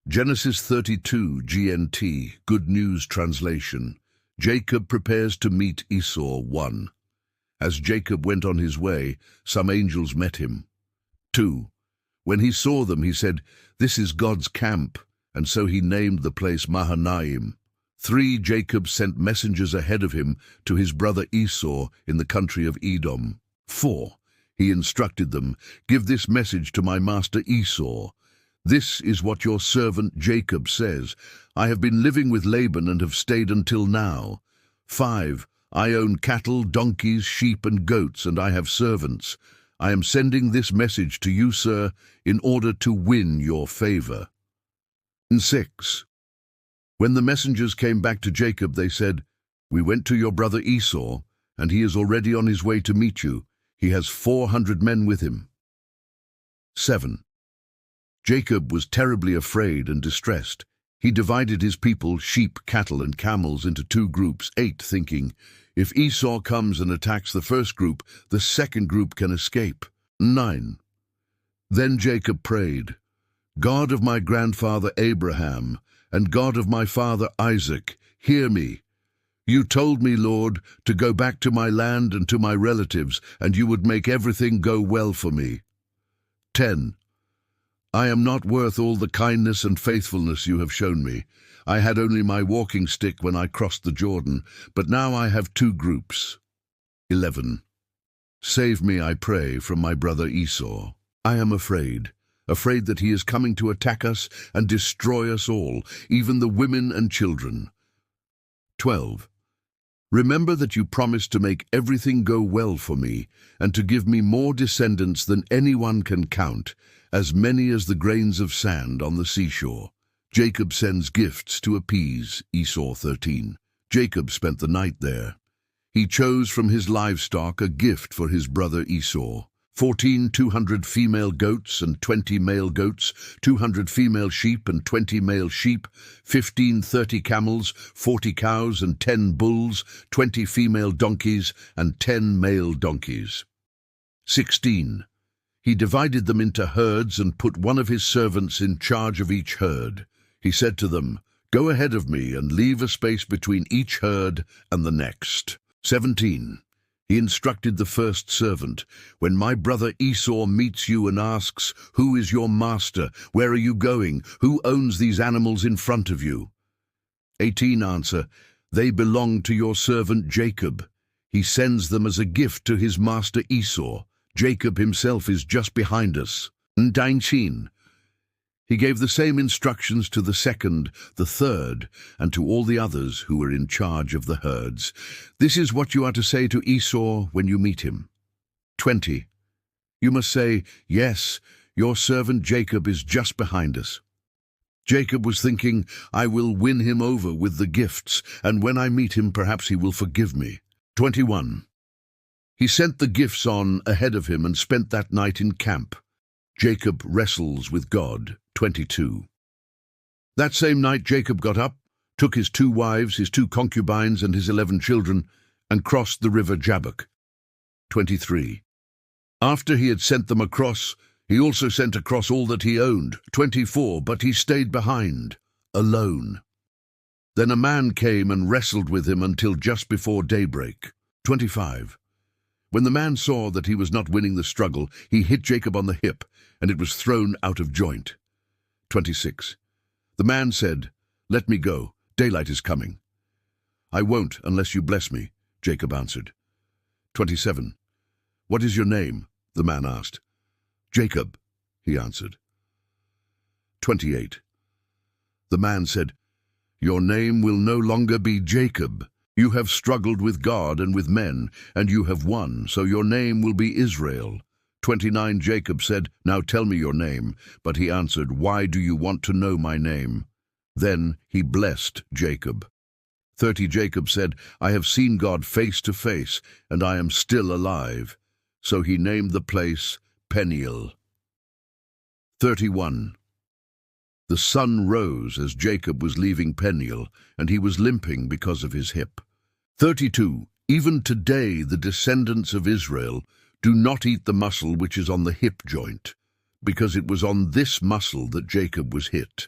Genesis 32 GNT, Good News Translation. Jacob prepares to meet Esau 1. As Jacob went on his way, some angels met him. 2. When he saw them, he said, "This is God's camp," and so he named the place Mahanaim. 3. Jacob sent messengers ahead of him to his brother Esau in the country of Edom. 4. He instructed them, "Give this message to my master Esau. This is what your servant Jacob says. I have been living with Laban and have stayed until now. 5. I own cattle, donkeys, sheep and goats, and I have servants. I am sending this message to you, sir, in order to win your favor." 6. When the messengers came back to Jacob, they said, "We went to your brother Esau, and he is already on his way to meet you. He has 400 men with him." 7. Jacob was terribly afraid and distressed. He divided his people, sheep, cattle, and camels, into 2 groups. 8, thinking, if Esau comes and attacks the first group, the second group can escape. 9. Then Jacob prayed, "God of my grandfather Abraham, and God of my father Isaac, hear me. You told me, Lord, to go back to my land and to my relatives, and you would make everything go well for me." 10. I am not worth all the kindness and faithfulness you have shown me. I had only my walking stick when I crossed the Jordan, but now I have 2 groups. 11. Save me, I pray, from my brother Esau. I am afraid that he is coming to attack us and destroy us all, even the women and children. 12. Remember that you promised to make everything go well for me, and to give me more descendants than anyone can count, as many as the grains of sand on the seashore. Jacob sends gifts to appease Esau 13. Jacob spent the night there. He chose from his livestock a gift for his brother Esau. 14 200 female goats and 20 male goats, 200 female sheep and 20 male sheep, 15 30 camels, 40 cows and 10 bulls, 20 female donkeys and 10 male donkeys. 16. He divided them into herds and put one of his servants in charge of each herd. He said to them, "Go ahead of me and leave a space between each herd and the next." 17. He instructed the first servant, "When my brother Esau meets you and asks, 'Who is your master? Where are you going? Who owns these animals in front of you?' 18. Answer, 'They belong to your servant Jacob. He sends them as a gift to his master Esau. Jacob himself is just behind us.' 19. He gave the same instructions to the second, the third, and to all the others who were in charge of the herds. This is what you are to say to Esau when you meet him. 20. You must say, 'Yes, your servant Jacob is just behind us.' Jacob was thinking, 'I will win him over with the gifts, and when I meet him perhaps he will forgive me.' 21. He sent the gifts on ahead of him and spent that night in camp. Jacob wrestles with God. 22. That same night Jacob got up, took his 2 wives, his 2 concubines, and his 11 children, and crossed the river Jabbok. 23. After he had sent them across, he also sent across all that he owned. 24. But he stayed behind, alone. Then a man came and wrestled with him until just before daybreak. 25. When the man saw that he was not winning the struggle, he hit Jacob on the hip, and it was thrown out of joint. 26. The man said, "Let me go. Daylight is coming." "I won't unless you bless me," Jacob answered. 27. "What is your name?" the man asked. "Jacob," he answered. 28. The man said, "Your name will no longer be Jacob. You have struggled with God and with men, and you have won, so your name will be Israel." 29. Jacob said, "Now tell me your name." But he answered, "Why do you want to know my name?" Then he blessed Jacob. 30. Jacob said, "I have seen God face to face, and I am still alive." So he named the place Peniel. 31. The sun rose as Jacob was leaving Peniel, and he was limping because of his hip. 32. Even today the descendants of Israel do not eat the muscle which is on the hip joint, because it was on this muscle that Jacob was hit.